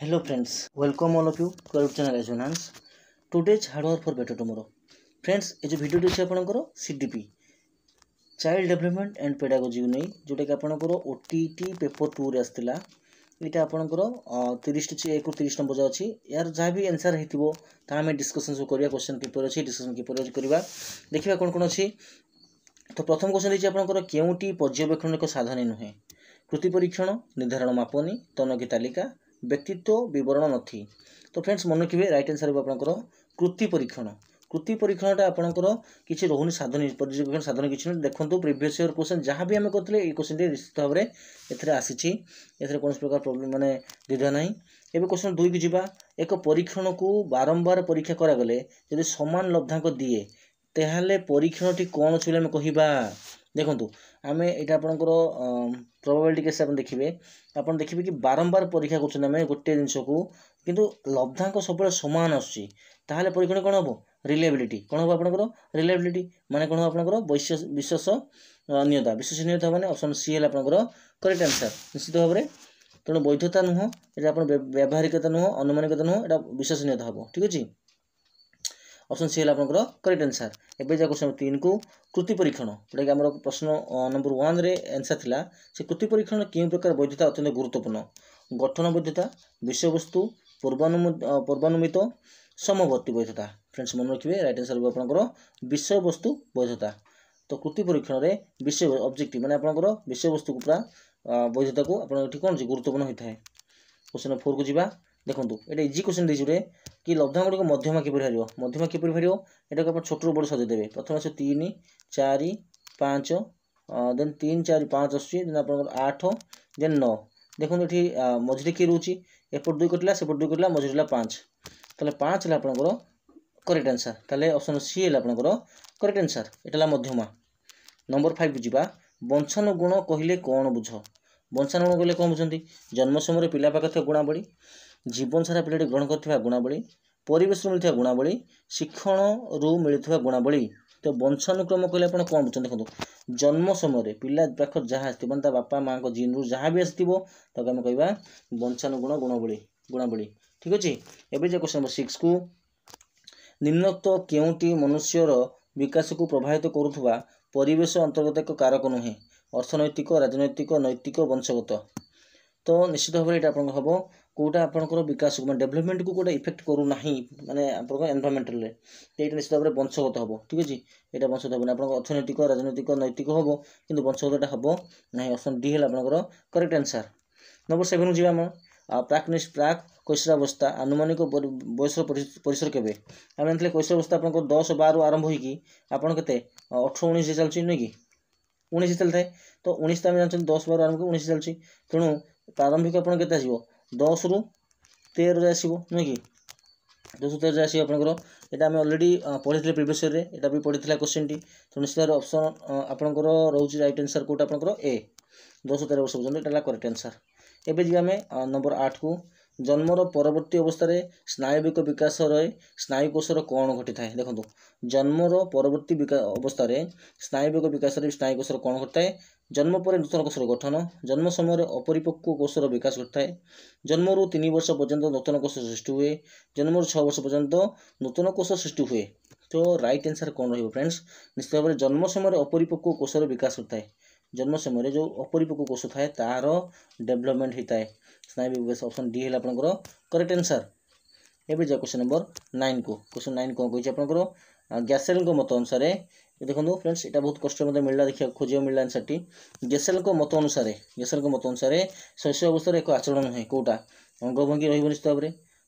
Hello friends, welcome all of you to our channel Resonance. Today's hard work for better tomorrow. Friends, ये जो video अच्छे आपनकर CDP child development and pedagogy नहीं जोटा कि आपनकर OTT पेपर 2 रे आस्तिला एटा आपनकर 30 1 30 नंबर अच्छी यार जहाँ भी आंसर हेतिबो ता हम डिस्कशन करिया क्वेश्चन पेपर अच्छी डिस्कशन पेपर करिवा देखिबा कोन अच्छी। तो प्रथम क्वेश्चन देछि आपनकर केउटी पर्यवेक्षण को साधन नुहे कृति परीक्षण निर्धारण मापनी तनकी तालिका व्यक्तित्व विवरण नथी। तो फ्रेंड्स मन रखिए राइट आंसर आपनकर कृति परीक्षणटा आपनकर किछि रहुनी साधन पर्यवेक्षण साधन किछि देखंतु प्रीवियस ईयर क्वेश्चन जहाँ भी आम करथिले ए क्वेश्चन निश्चित भाव में एथरे आसीछि एथरे कोन प्रकार प्रॉब्लम माने द्विधा नाही। एबे क्वेश्चन 2 की जिबा एक परीक्षण को बारंबार परीक्षा करा गले यदि समान लब्धांक दिए तेहाले परीक्षणटी कौन अछि हम कहिबा। देखंतु आमे एटा आपनकर प्रोबेबिलिटी केस अपन देखिबे आपण देखिबे कि बारंबार परीक्षा करछन आमे गोटे जिंस को किंतु लब्धांक सब समान आछि ताहाले परीक्षण कोन हबो रिलायबिलिटी कोन हबो आपनकर रिलायबिलिटी माने कोन हबो आपनकर विश्वसनीयता माने ऑप्शन सी है आपनकर करेक्ट आंसर निश्चित भाव में। तेणु वैधता नुह एटा आपन व्यावहारिकता नुह अनुमानिकता नुह एटा विश्वसनीयता हबो ठीक अछि ऑप्शन सी है आपनकर करेक्ट आंसर। एबे जा क्वेश्चन 3 को कृति परीक्षण जोटा कि हमर प्रश्न नंबर 1 रे आंसर थिला से कृति परीक्षण केउ प्रकार वैधता अत्यंत गुरुत्वपूर्ण गठन वैधता विषय वस्तु पूर्वानुमित समवर्ती वैधता। फ्रेंड्स मन रखिए राइट आंसर आपनकर विषय वस्तु वैधता। तो कृति परीक्षण रे विषय ऑब्जेक्टिव माने आपनकर विषय वस्तु को पूरा वैधता को आपन एठी कोन गुरुत्वपूर्ण होता है। क्वेश्चन 4 को जिबा देखंतु एटा इजी क्वेश्चन देछि रे कि लब्धांक को मध्यमा किपर हारियो मध्यमा किपर हारियो एटा को अपन छोट रो बड़ सजे देबे प्रथम से 3 4 5 देन 3 4 5 आछि देन आपन 8 देन 9 देखंतु एठी मझरी की रहउची एपट 2 कटला सेपट 2 कटला मझरीला 5 तले 5 ले आपन करेक्ट आंसर तले ऑप्शन सी है आपन करेक्ट आंसर एटाला मध्यमा। नंबर 5 को जिबा वंशाणु गुण कहिले कोन बुझ वंशाणु गुण कहिले कोन बुझंती जन्म समय पिला पाखा गुणावली जीवन सारा पिलाटी ग्रहण करथिबा गुणावली परिवेश मिलथिबा गुणावली शिक्षण रु मिलथिबा गुणावली। तो वंशानुक्रम कहले आपण कोन बुझंती देखंतु जन्म समय पिला पाख जहाँ आस्थिबो ता बापा मां को जीन रु जहाँ भी आस्थिबो ताको हम कहबा वंशानुगुण गुणावली ठीक अछि। एबे जे क्वेश्चन नंबर 6 को निम्नोक्त केउटी मनुष्यर विकास को प्रभावित करुथुवा परिवेश अंतर्गत एक कारक नुहे अर्थनैतिक राजनैतिक नैतिक वंशगत। तो निश्चित भाव में आपन हम कोटा आपनकर विकास को डेवलपमेंट को कोटा इफेक्ट करू नाही माने आपन एनवायरमेंटल रे एटा निश्चित भाव में वंशगत हबो ठीक अछि एटा वंशगत हबो आपन अर्थनैतिक राजनैतिक नैतिक हबो किंतु वंशगतटा हबो नाही ऑप्शन डी है आपनकर करेक्ट आंसर। नंबर 7 जिबा हम प्राक कैशोरावस्था आनुमानिक बयस परिसर केबे आम जानते कैशोरावस्था आपन 10 12 आरंभ होगी आपन केते 18 19 चलछि नै कि 19 चलता है तो 19 आम जानते 10 12 आरंभ 19 चलछि तेणु प्रारंभिक आपन केते आसीबो 10 रु 13 रे आसीबो नै कि 10 रु 13 रे आसीबो आपनकर एटा हम ऑलरेडी पढिथिले प्रीवियस ईयर रे एटा भी पढिथिला क्वेश्चन टी तो निश्चित ऑप्शन आपनकर रहउछि राइट आंसर कोटा आपनकर ए 10 13 वर्ष पर्यंत एटा करेक्ट आंसर। एबे जी आमे नंबर 8 को जन्मर परवर्ती अवस्था रे स्नायुविक विकास रे स्नायुकोशर कोण घटी थाए देखंतु जन्मर परवर्ती अवस्था रे स्नायुविक विकास रे स्नायुकोशर कोण घटी थाए जन्म पर नूतन कोशर गठन जन्म समय अपरिपक्व कोशर विकास घटी थाए जन्म रु 3 वर्ष पर्यंत नूतन कोश सृष्टि हुए जन्म रु 6 वर्ष पर्यंत नूतन कोश सृष्टि हुए। तो राइट आंसर कोन रहइबो फ्रेंड्स निश्चित भाव जन्म समय अपरिपक्व कोशर विकास होता है जन्म समय जो अपरिपक्व कोश थाए तार डेवलपमेंट होता है स्नायु विकास ऑप्शन डी है आपनकर करेक्ट आंसर। एबे जा क्वेश्चन नंबर 9 को क्वेश्चन 9 कोन कहिछ आपनकर गैसेल को मत अनुसार देखो फ्रेंड्स एटा बहुत कष्ट मते मिलला देखिया खोजियो मिलला आंसर टी गैसेल को मत अनुसार शैशव अवस्था एक आचरण है कोटा अंगभंगी रहिबो निश्चित भाव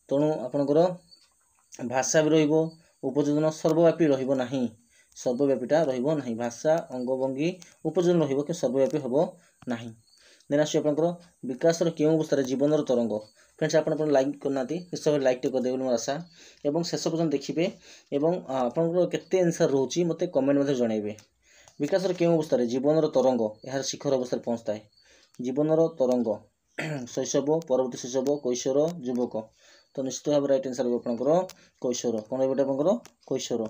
तेणु आपनकर भाषा भी रहिबो उपयोजन सर्वव्यापी रहिबो नाही सर्वव्यापीटा रहिबो नाही भाषा अंगभंगी उपयोजन रहिबो कि सर्वव्यापी हबो नाही। देन आसी आपनकर विकास रो केउ अवस्था जीवन रो तरंग फ्रेंड्स आपन लाइक करनाती निश्चय लाइक टे कर देबो मोर आशा एवं शेष पर्यंत देखिबे एवं आपनकर केते आंसर रहउची मते कमेंट मध्ये जणाइबे। विकास रो केउ अवस्था जीवन रो तरंग यार शिखर अवस्था पहुंचता है जीवन रो तरंग शैशव परवर्ती शैशव कैशोर युवक तो निश्चित भाव राइट आंसर आपनकर कैशोर कोन एबे आपनकर कैशोर।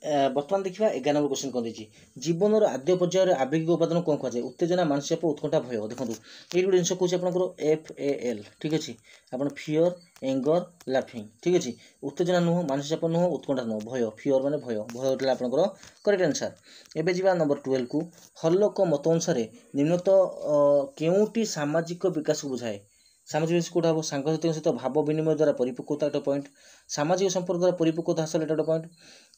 बर्तमान देखा 11 नंबर क्वेश्चन कौन देती जीवन आद्य पर्यायर आवेगिक उपादान कौन कहुए उत्तेजना मानसिक उत्कंठा भय देखो ये गोटे जिन कौन आपंकर FAL ठीक अच्छे आप फियर एंगर लाफिंग ठीक अच्छे उत्तेजना नुह मानसिक नुह उत्कंठा नुह भय फियर माने भय भय आपंकर करेक्ट आंसर एवं जा नंबर 12 को हल्लोक मत अनुसार निम्नत केउटी सामाजिक विकास को बुझाए सामाजिक विकास कौटा हम सांगसाथिक सहित भाव विनिमय द्वारा परिपक्वता एक पॉइंट सामाजिक संपर्क द्वारा परिपक्वता हासिल एक पॉइंट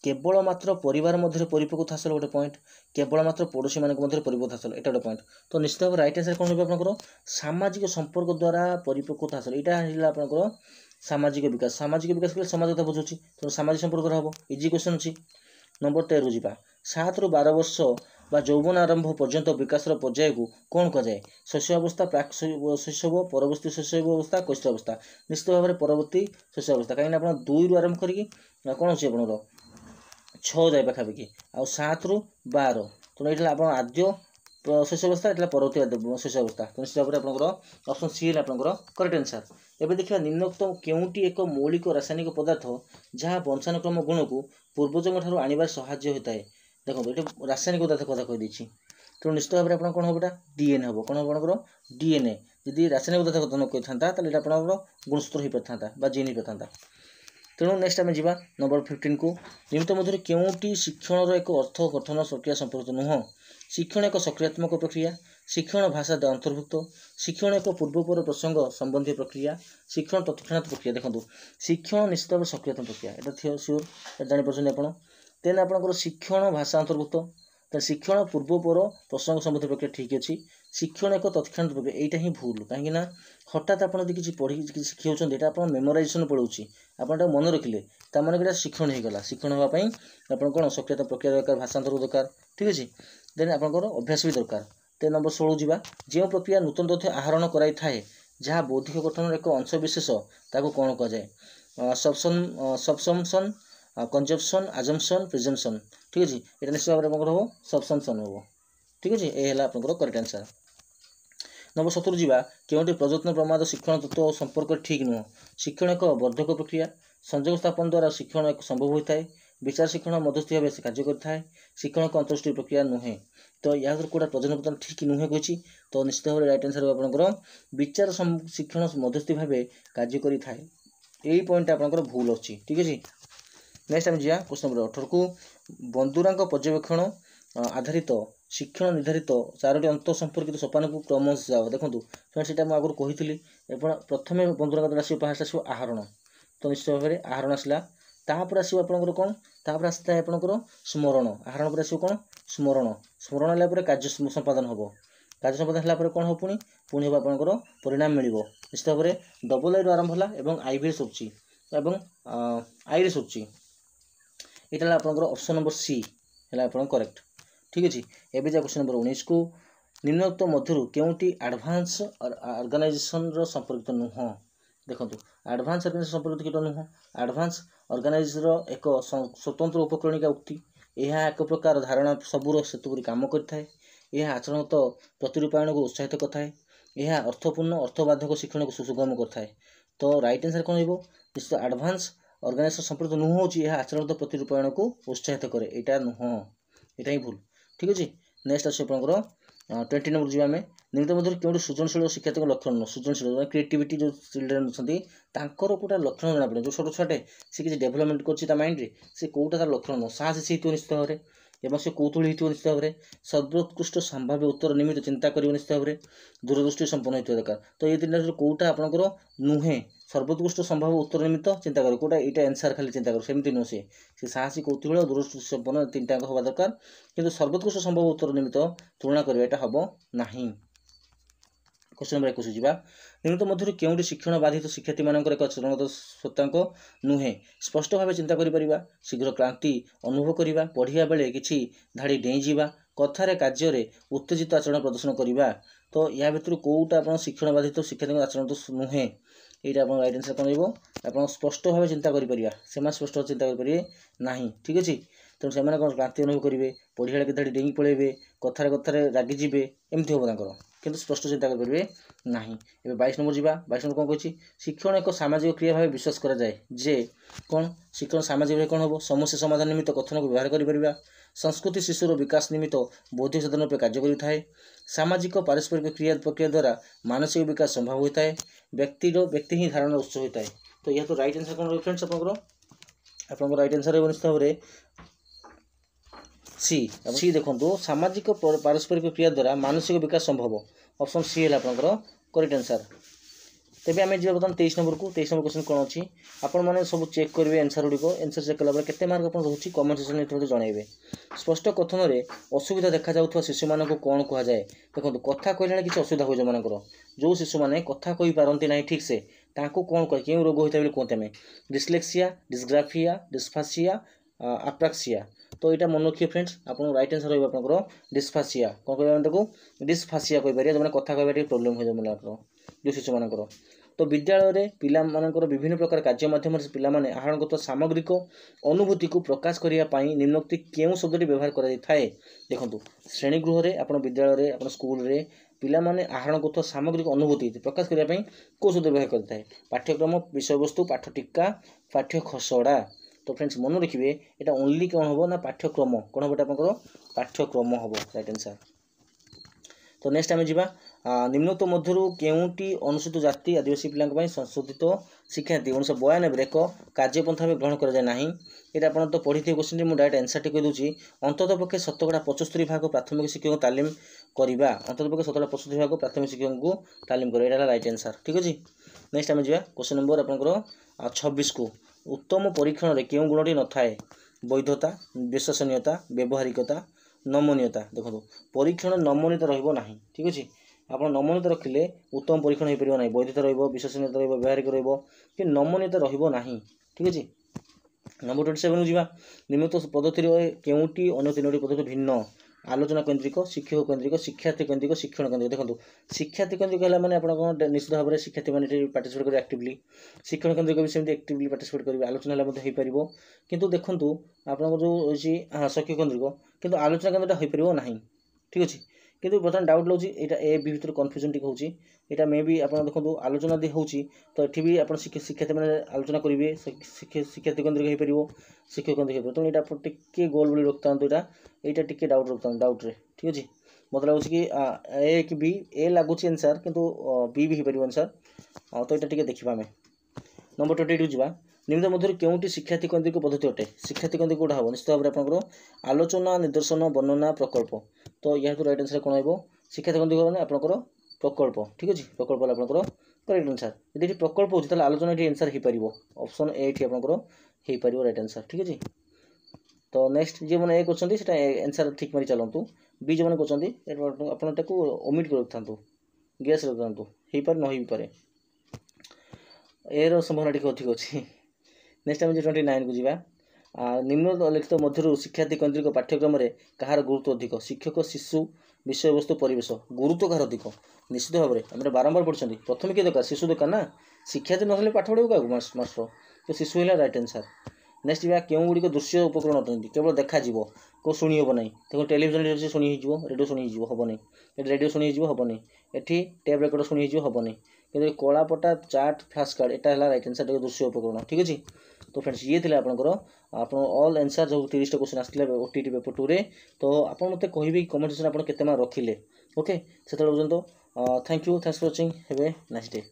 केवल मात्र परिवार मध्य परिपक्वता हासिल गोटे पॉइंट केवल मात्र पड़ोशी मान मध्य परिपक्वता हासिल एटा गोटे पॉइंट तो निश्चित भाव राइट आंसर कौन होगा आपंकर सामाजिक संपर्क द्वारा परिपक्वता हासिल यहाँ आपंकर सामाजिक विकास कले समाज कथा बुझुची तो सामाजिक संपर्क द्वारा हम इजी क्वेश्चन अच्छी नंबर 13 जा 7 ରୁ 12 वर्ष बा यौवन आरंभ पर्यंत विकास पर्याय को कौन कहुए शैशवावस्था प्राक शैशव परवर्ती शैशव अवस्था कैशोर अवस्था निश्चित भाव में परवर्ती शैशव अवस्था कहीं आप 2 ରୁ आरंभ करके कौन अच्छे आप 6 जाए पाखापाखि आ 7 ରୁ 12 तो ये आप आद्य शैशव अवस्था ये परवर्ती शैशव अवस्था तो निश्चित भाव में आपंकर ऑप्शन सी है आपंकर करेक्ट आंसर एवं देखा निम्नोक्त केउटी एक मौलिक रासायनिक पदार्थ जहाँ वंशानुक्रम गुण को पूर्वजों ठारू आनिबार सहाय्य होता है देखो ये रासायनिक पदार्थ कथा कही तो निश्चित भाव में कौन हम डीएनए हम कौन आप डीएनए यदि रासायनिक पदार्थ कथा न कही था आप गुणसूत्र हो पाता जीन हो पाता तेणु नेक्स्ट आम जा नंबर 15 को निमित्त मध्य केउटी शिक्षण एक अर्थ गठन प्रक्रिया संपर्कित नुह शिक्षण एक सक्रियात्मक प्रक्रिया शिक्षण भाषा अंतर्भुक्त शिक्षण एक पूर्वपर प्रसंग संबंधी प्रक्रिया शिक्षण तत्क्षणात् प्रक्रिया देखो शिक्षण निश्चित भाव सक्रियात्मक प्रक्रिया यहाँ श्योर जापर आप तेन आपंकर शिक्षण भाषा अंतर्भुक्त शिक्षण पूर्वपर प्रसंग संबंधी प्रक्रिया ठीक अच्छी शिक्षण एक तत्क्षणात् प्रक्रिया यहाँ ही भूल कहीं हठात आप किसी पढ़ी कि शिखाऊँ यहाँ आप मेमोराइजेसन पड़ोची आप मन रखिले तक शिक्षण हो गला शिक्षण हाँपाई आप कौन सक्रियता प्रक्रिया दरकार भाषा अंतर्भुक्त दरकार ठीक अच्छे देन आपंकर अभ्यास भी दरकार ते नंबर 16 जा जो प्रक्रिया नूतन तथ्य आहरण कराई थाए जहाँ बौद्धिक गठन एक अंशविशेष ताको कौन कहुए सबसम्पशन कंजप्शन आजम्पशन प्रिजम्पशन ठीक अच्छे ये निश्चित भाव में हम सबसम्पशन हम ठीक अच्छे ये आपंकर करेक्ट आंसर नंबर 17 जा केउटी प्रयत्न प्रमाद शिक्षण तत्व और संपर्क ठीक नुह शिक्षण एक वर्धक प्रक्रिया संयोग स्थापन द्वारा शिक्षण एक संभव होता है विचार शिक्षण मध्यस्थी भाव से कार्य करता है शिक्षण एक अंतर्दृष्टि प्रक्रिया नुहे तो या कौटा प्रजनन प्रदान ठीक नुहे कही तो निश्चित भाव राइट आंसर आपंकर विचार शिक्षण मध्यस्थी भाव कार्य करता है यही पॉइंट आपंकर भूल अच्छी ठीक अच्छे नेक्स्ट आम जा क्वेश्चन नंबर 18 को बंधुरांक पर्यवेक्षण आधारित शिक्षण निर्धारित 4टी अंत संपर्कित सोपान को क्रमश जाओ देखो फ्रेंड्स ये आगुरी कही प्रथम बंधुरांक द्वारा आसो फास्ट आसो आहरण तो निश्चित भाव में आहरण आसला तापर आसो आपंकर कौन तापर आसता आपंकर स्मरण आहरण पर आसो कौन स्मरण स्मरण है कार्य संपादन हम कार्य संपादन है कौन हम पुणी हम आपंकर परिणाम मिल निश्चित भाव में डबल आई आरंभ है आई सरुची आई सरुची यहाँ आपंकर ऑप्शन नंबर सी है आप करेक्ट ठीक अच्छे एवं जा क्वेश्चन नंबर 19 को निम्नोक्त मध्य केउटी एडवांस ऑर्गेनाइजेशन संपर्कित नुह देखो एडवांस ऑर्गेनाइजेशन संपर्कित किट नुह एडवांस ऑर्गेनाइजर एक स्वतंत्र उपकरणिका उक्ति यह एक प्रकार धारणा सबूर सेतुपरी काम करता यह आचरणगत प्रतिरूपायन को उत्साहित करता यह अर्थपूर्ण अर्थबाधक शिक्षण को सुगम करता तो राइट आंसर कौन हो निश्चित एडवांस ऑर्गेनाइजेशन संपर्कित नुह हो आचरणगत प्रतिरूपायन को उत्साहित करे यहाँ नुह यहाँ ही भूल ठीक अच्छे नेक्स्ट अच्छे आपंकर 20 नंबर जी आम निमित्त मध्य क्यों सृजनशील शिक्षार्थी लक्षण नुह सृजनशील क्रिएटिविटी जो चिल्ड्रेन अच्छा कौटा लक्षण जना पड़े जो छोट छुआटे सी किसी डेभलपमेंट कर माइंड रे से कौटा तार लक्षण नुह साहसी निश्चित भाव में एवं से कौतूहली हो निश्चित भाव में सर्वोत्कृष्ट संभाव्य उत्तर निमित्त चिंता कर निश्चित भाव में दूरदृष्टि संपन्न होता दरकार तो ये 3 कौटा आपंकर नुहे सर्वोत्कृष्ट संभाव्य उत्तर निमित्त चिंता कर कौटा यहाँ आंसर खाली चिंता कर सेमती नुह से साहसी कौतूहल दूरदृष्टि संपन्न 3टा हवा दरकार किंतु सर्वोत्कृष्ट संभाव्य उत्तर निमित्त तुलना करवा हम ना क्वेश्चन नंबर 21 जा निम्नत मध्य केउटी शिक्षण बाधित शिक्षार्थी मानकर एक चरणगत सत्तांक नुहे स्पष्ट भाव चिंता करिपरिबा शीघ्र क्लांति अनुभव करिबा पढ़िया बेले किछि धाड़ी डेई जीवा कथारे कार्य उत्तेजित आचरण प्रदर्शन करिबा तो या भितर कोउटा आपण शिक्षण बाधित शिक्षार्थी आचरण तो नुहे यहाँ आप राइट आंसर कौन आप स्पष्ट भाव चिंता करिपरिबा सेमा स्पष्ट चिंता करिपरिबे नाही ठीक अछि तेणु से क्लांति अनुभव करेंगे पढ़िया केते डेंगी पलैबे कथार कथार रागिजे एमती हम तांकर किंतु स्पष्ट चिंता करेंगे ना। ए 22 नंबर जावा 22 नंबर कौन कही शिक्षण एक सामाजिक क्रिया भाव विश्वास करा जाए जे कौन शिक्षण सामाजिक भाव कौन हम समस्या समाधान निमित्त कथन को व्यवहार करें संस्कृति शिशुर विकास निमित्त बौद्धिक साधन रूप कार्य करें सामाजिक पारस्परिक क्रिया प्रक्रिया द्वारा मानसिक विकास संभव होता है व्यक्ति ही धारणा उत्स होता है। तो यह तो राइट आंसर कौन फ्रेंड्स आपंकर राइट आंसर है निश्चित भाव में सी देखो सामाजिक पारस्परिक क्रिया द्वारा मानसिक विकास संभव ऑप्शन सी है आपंकर करेक्ट आंसर। तेज आम जी बर्तमान 23 नंबर को 23 नंबर क्वेश्चन कौन अच्छी आपण मैंने सब चेक करेंगे आंसर गुड़िक आंसर चेक कला केते मार्क आप रोचे कमेंट सेक्शन में मत जनइबे। स्पष्ट कथन में असुविधा देखा जाउथवा शिशु मान को कौन कह जाए देखो कथा कहले किसी असुविधा हो मानकर जो शिशु मैंने कथा कही पारती ना ठीक से तांको कौन कह क्यों रोग होता है कहते हैं डिस्लेक्सिया डिस्ग्राफिया डिस्फासिया आप्राक्सिया। तो यहाँ मन रखिए फ्रेंड्स आप राइट आंसर रहा डिस्फासिया कौन कह डिस्फासिया कहीपर जो मैंने कथा कहना प्रोब्लेम हो जो शिशु मानकर। तो विद्यालय में पिला मानकर विभिन्न प्रकार कार्य माध्यम से पिला माने आहरणगत सामग्रिक अनुभूति को प्रकाश करने निम्नोक्ति केउं शब्दटी व्यवहार कराए देखो श्रेणीगृह में आप विद्यालय में आप स्कूल रे पिला माने आहरणगत सामग्रिक अनुभूति प्रकाश करने कौ शब्द व्यवहार करता है पाठ्यक्रम विषय वस्तु पाठ टीका पाठ्य खसड़ा। तो फ्रेंड्स मन रखिए यहाँ ओनली कौन हम ना पाठ्यक्रम कौन हम आपंकर पाठ्यक्रम हम राइट आंसर। तो नेक्स्ट आम जा निम्नोक्त मध्यरु केउंटी अनुसूचित जाति आदिवासी पिला संशोधित शिक्षानीति 1992 एक कार्यपंथा में ग्रहण कराए ना। ये आप तो पढ़ी थे क्वेश्चन मुझे डायरेक्ट आंसर टी कहीदे अंततः पक्षे 75 भाग प्राथमिक शिक्षक तालीम करवा अंततः पक्षे 75 भाग प्राथमिक शिक्षक को तालीम कर राइट आंसर ठीक अच्छे। नेक्स्ट आम जा क्वेश्चन नंबर आपंकर 26 को उत्तम परीक्षण में क्यों गुणटी न थाए वैधता विश्वसनीयता व्यवहारिकता नमनीयता। देखो परीक्षण नमनीयता रहिबो नाही ठीक अच्छे आप नमनीयता रखिले उत्तम परीक्षण हो पार ना वैधता रहिबो विश्वसनीयता रहिबो व्यवहारिक रहिबो कि नमनीयता रहिबो नाही ठीक अच्छे। नंबर 27 को जीवा निम्नलिखित पद्धति केउंटी अन्य तीनोटी पद्धति भिन्न आलोचना केन्द्रिक शिक्षक केन्द्रिक शिक्षार्थी केन्द्रिक शिक्षण केन्द्रिक। देखो शिक्षार्थी केन्द्रिक है मैंने आप निश्चित भाव में शिक्षार्थी मैंने पार्टिसिपेट करेंगे एक्टिवली शिक्षण केन्द्रिक भी सेमती एक्टिवली पार्टिसिपेट करेंगे आलोचना हो पार किंतु देखो आप जो शिक्षक केन्द्रिक किंतु आलोचना केन्द्रटा हो पार ना ठीक अच्छे। किंतु बर्तमान डाउट लगे यहाँ ए बी भर कन्फ्यूजन टी होची यहाँ मे भी आप देखो आलोचना दी होची तो ये भी आप शिक्षार्थी मैंने आलोचना करेंगे शिक्षार्थी केन्द्रिक हो पार शिक्षक केन्द्रिक हो पार तो यहाँ टे गोल बोली रखता यहाँ टे डाउट रखता डाउट रे ठीक अच्छे। मतलब लगुच कि ए कि बी ए लगुच आंसर किंतु बी भी हो पार आंसर तो यहाँ टे देखा आम नंबर 28 जावा निम्न मध्य केउंटी शिक्षार्थी केन्द्रिक पद्धति अटे शिक्षार्थी केन्द्रिक कौटा हम निश्चित भाव में आपंकर आलोचना निदर्शन वर्णना प्रकल्प। तो यहाँ तो राइट आंसर कौन हो शिक्षार्थी केन्द्रिक मैंने आपंकर प्रकल्प ठीक अच्छे प्रकल्प आपंकर करेक्ट आंसर यदि प्रकल्प हो आलोचना ये आंसर हो पार ऑप्शन ए आपंकर हो पार राइट आंसर ठीक अच्छे। तो नेक्स्ट जो मैंने ए कर आंसर ठीक मारी चलतु बी जो मैंने कर ओमिट कर रखता गैस रखता हो पारे न हो पारे ए संभावना टी अधिक अच्छी। नेक्स्ट आम 29 को जीवा निम्नलिखित मध्य शिक्षार्थी केन्द्रिक पाठ्यक्रम में कहार गुरुत्व अधिक शिक्षक शिशु विषय वस्तु परिवेश गुरुत्व कहार अधिक निश्चित भाव में आम बारंबार पढ़ी प्रथम किए दरकार शिशु दरकार ना शिक्षार्थी ना पाठ पढ़े क्या मास्टर तो शिशु है राइट आंसर। नेक्स्ट जीवा क्यों गुड़िक दृश्य उपकरण अटंती केवल देखा को शुणी हम ना देखो टेलीविजन शुणी रेडियो शुणी हम ना रेडियो शुणी हम ना ये टेप रेकर्ड शुणी हम ना कि कलापटा चार्ट फ्लाश कार्ड यहाँ राइट आंसर दृश्य उपकरण ठीक अच्छे। तो फ्रेंड्स ये थे आपंकर आप ऑल आंसर जो 30 क्वेश्चन आसते ओटीटी पेपर 2 रे तो आप मत कहे कमेंट सेक्शन आप केते मार्क रखिले ओके से पर्यंत thank you thanks for watching have a nice day.